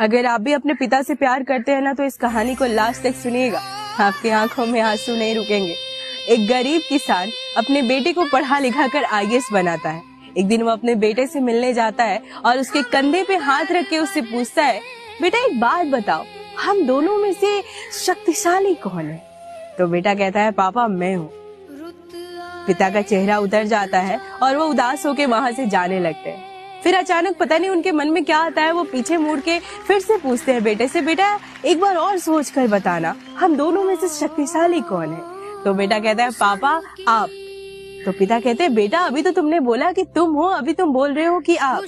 अगर आप भी अपने पिता से प्यार करते हैं ना तो इस कहानी को लास्ट तक सुनिएगा, आपकी आंखों में आंसू नहीं रुकेंगे। एक गरीब किसान अपने बेटे को पढ़ा लिखा कर आईएएस बनाता है। एक दिन वो अपने बेटे से मिलने जाता है और उसके कंधे पे हाथ रख के उससे पूछता है, बेटा एक बात बताओ, हम दोनों में से शक्तिशाली कौन है? तो बेटा कहता है, पापा मैं हूँ। पिता का चेहरा उतर जाता है और वो उदास होके वहाँ से जाने लगते हैं। फिर अचानक पता नहीं उनके मन में क्या आता है, वो पीछे मुड़ के फिर से पूछते हैं बेटे से, बेटा एक बार और सोच कर बताना, हम दोनों में से शक्तिशाली कौन है? तो बेटा कहता है, पापा आप। तो पिता कहते हैं, बेटा अभी तो तुमने बोला कि तुम हो, अभी तुम बोल रहे हो कि आप।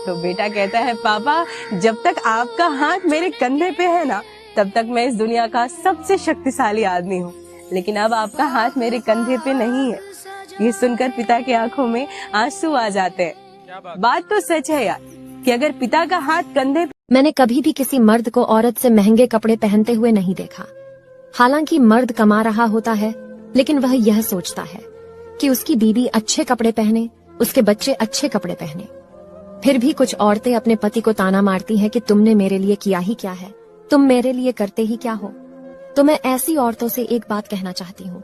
तो बेटा कहता है, पापा जब तक आपका हाथ मेरे कंधे पे है ना, तब तक मैं इस दुनिया का सबसे शक्तिशाली आदमी हूँ, लेकिन अब आपका हाथ मेरे कंधे पे नहीं है। ये सुनकर पिता की आंखों में आंसू आ जाते हैं। बात तो सच है यार कि अगर पिता का हाथ कंधे पे। मैंने कभी भी किसी मर्द को औरत से महंगे कपड़े पहनते हुए नहीं देखा। हालांकि मर्द कमा रहा होता है, लेकिन वह यह सोचता है कि उसकी बीवी अच्छे कपड़े पहने, उसके बच्चे अच्छे कपड़े पहने। फिर भी कुछ औरतें अपने पति को ताना मारती हैं कि तुमने मेरे लिए किया ही क्या है, तुम मेरे लिए करते ही क्या हो। तो मैं ऐसी औरतों से एक बात कहना चाहती हूँ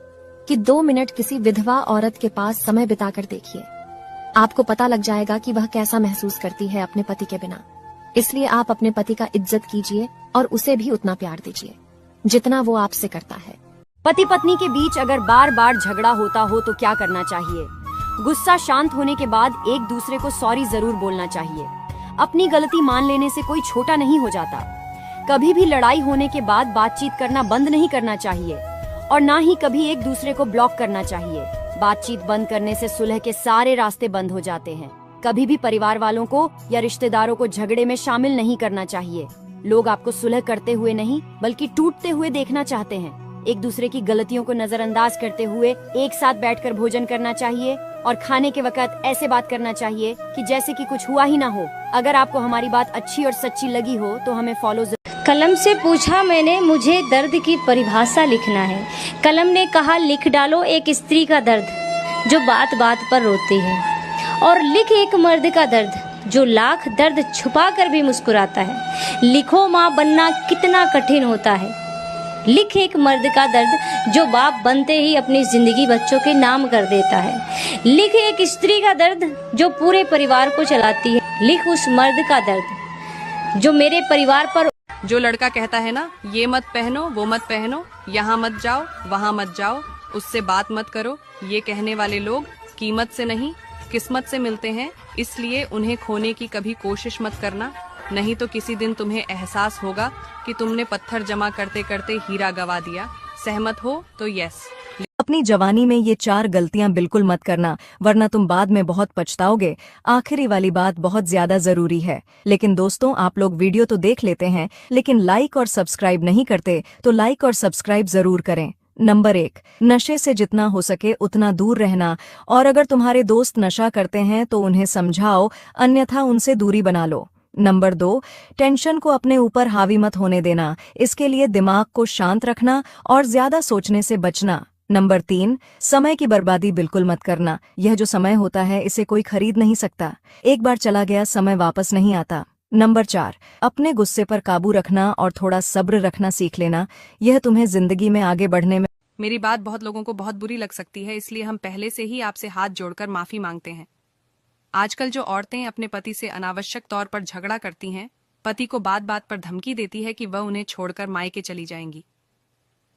कि 2 मिनट किसी विधवा औरत के पास समय बिताकर देखिए, आपको पता लग जाएगा कि वह कैसा महसूस करती है अपने पति के बिना। इसलिए आप अपने पति का इज्जत कीजिए और उसे भी उतना प्यार दीजिए जितना वो आपसे करता है। पति पत्नी के बीच अगर बार बार झगड़ा होता हो तो क्या करना चाहिए? गुस्सा शांत होने के बाद एक दूसरे को सॉरी जरूर बोलना चाहिए। अपनी गलती मान लेने से कोई छोटा नहीं हो जाता। कभी भी लड़ाई होने के बाद बातचीत करना बंद नहीं करना चाहिए और ना ही कभी एक दूसरे को ब्लॉक करना चाहिए। बातचीत बंद करने से सुलह के सारे रास्ते बंद हो जाते हैं। कभी भी परिवार वालों को या रिश्तेदारों को झगड़े में शामिल नहीं करना चाहिए। लोग आपको सुलह करते हुए नहीं बल्कि टूटते हुए देखना चाहते हैं। एक दूसरे की गलतियों को नजरअंदाज करते हुए एक साथ बैठकर भोजन करना चाहिए और खाने के वक्त ऐसे बात करना चाहिए कि जैसे कि कुछ हुआ ही ना हो। अगर आपको हमारी बात अच्छी और सच्ची लगी हो तो हमें फॉलो। कलम से पूछा मैंने, मुझे दर्द की परिभाषा लिखना है। कलम ने कहा, लिख डालो एक स्त्री का दर्द जो बात बात पर रोती है, और लिख एक मर्द का दर्द जो लाख दर्द छुपा कर भी मुस्कुराता है। लिखो माँ बनना कितना कठिन होता है। लिख एक मर्द का दर्द जो बाप बनते ही अपनी जिंदगी बच्चों के नाम कर देता है। लिख एक स्त्री का दर्द जो पूरे परिवार को चलाती है। लिख उस मर्द का दर्द जो मेरे परिवार पर। जो लड़का कहता है ना, ये मत पहनो वो मत पहनो, यहाँ मत जाओ वहाँ मत जाओ, उससे बात मत करो, ये कहने वाले लोग कीमत से नहीं किस्मत से मिलते हैं, इसलिए उन्हें खोने की कभी कोशिश मत करना, नहीं तो किसी दिन तुम्हें एहसास होगा कि तुमने पत्थर जमा करते करते हीरा गवा दिया। सहमत हो तो यस। अपनी जवानी में ये 4 गलतियां बिल्कुल मत करना, वरना तुम बाद में बहुत पछताओगे। आखिरी वाली बात बहुत ज्यादा जरूरी है। लेकिन दोस्तों, आप लोग वीडियो तो देख लेते हैं लेकिन लाइक और सब्सक्राइब नहीं करते, तो लाइक और सब्सक्राइब जरूर करें। नंबर 1, नशे से जितना हो सके उतना दूर रहना, और अगर तुम्हारे दोस्त नशा करते हैं तो उन्हें समझाओ, अन्यथा उनसे दूरी बना लो। नंबर 2, टेंशन को अपने ऊपर हावी मत होने देना, इसके लिए दिमाग को शांत रखना और ज्यादा सोचने से बचना। नंबर 3, समय की बर्बादी बिल्कुल मत करना। यह जो समय होता है इसे कोई खरीद नहीं सकता, एक बार चला गया समय वापस नहीं आता। नंबर 4, अपने गुस्से पर काबू रखना और थोड़ा सब्र रखना सीख लेना, यह तुम्हें जिंदगी में आगे बढ़ने में। मेरी बात बहुत लोगों को बहुत बुरी लग सकती है, इसलिए हम पहले से ही आपसे हाथ जोड़कर माफी मांगते हैं। आजकल जो औरतें अपने पति से अनावश्यक तौर पर झगड़ा करती हैं, पति को बात बात पर धमकी देती है कि वह उन्हें छोड़कर मायके चली जाएंगी।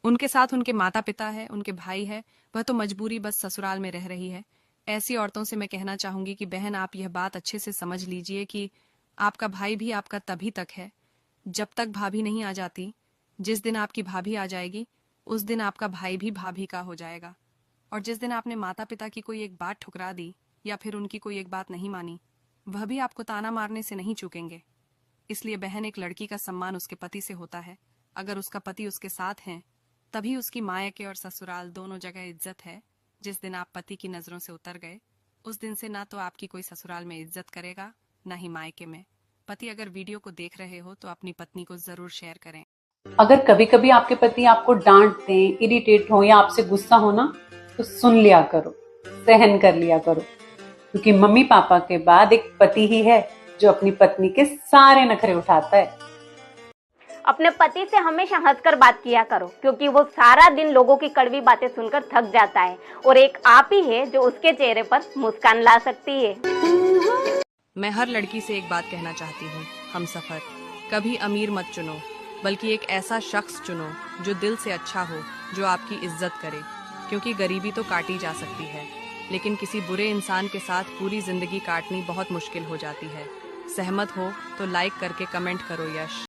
उनके साथ उनके माता पिता है, उनके भाई है, वह तो मजबूरी बस ससुराल में रह रही है। ऐसी औरतों से मैं कहना चाहूंगी कि बहन, आप यह बात अच्छे से समझ लीजिए कि आपका भाई भी आपका तभी तक है जब तक भाभी नहीं आ जाती। जिस दिन आपकी भाभी आ जाएगी उस दिन आपका भाई भी भाभी का हो जाएगा, और जिस दिन आपने माता पिता की कोई एक बात ठुकरा दी या फिर उनकी कोई एक बात नहीं मानी, वह भी आपको ताना मारने से नहीं चूकेंगे। इसलिए बहन, एक लड़की का सम्मान उसके पति से होता है। अगर उसका पति उसके साथ है तभी उसकी मायके और ससुराल दोनों जगह इज्जत है। जिस दिन आप पति की नजरों से उतर गए उस दिन से ना तो आपकी कोई ससुराल में इज्जत करेगा ना ही मायके में। पति अगर वीडियो को देख रहे हो तो अपनी पत्नी को जरूर शेयर करें। अगर कभी कभी आपके पति आपको डांट दें, इरिटेट हो या आपसे गुस्सा हो ना, तो सुन लिया करो, सहन कर लिया करो, क्योंकि मम्मी पापा के बाद एक पति ही है जो अपनी पत्नी के सारे नखरे उठाता है। अपने पति से हमेशा हंसकर बात किया करो, क्योंकि वो सारा दिन लोगों की कड़वी बातें सुनकर थक जाता है और एक आप ही है जो उसके चेहरे पर मुस्कान ला सकती है। मैं हर लड़की से एक बात कहना चाहती हूँ, हमसफर, कभी अमीर मत चुनो, बल्कि एक ऐसा शख्स चुनो जो दिल से अच्छा हो, जो आपकी इज्जत करे, क्योंकि गरीबी तो काटी जा सकती है, लेकिन किसी बुरे इंसान के साथ पूरी जिंदगी काटनी बहुत मुश्किल हो जाती है। सहमत हो तो लाइक करके कमेंट करो यश।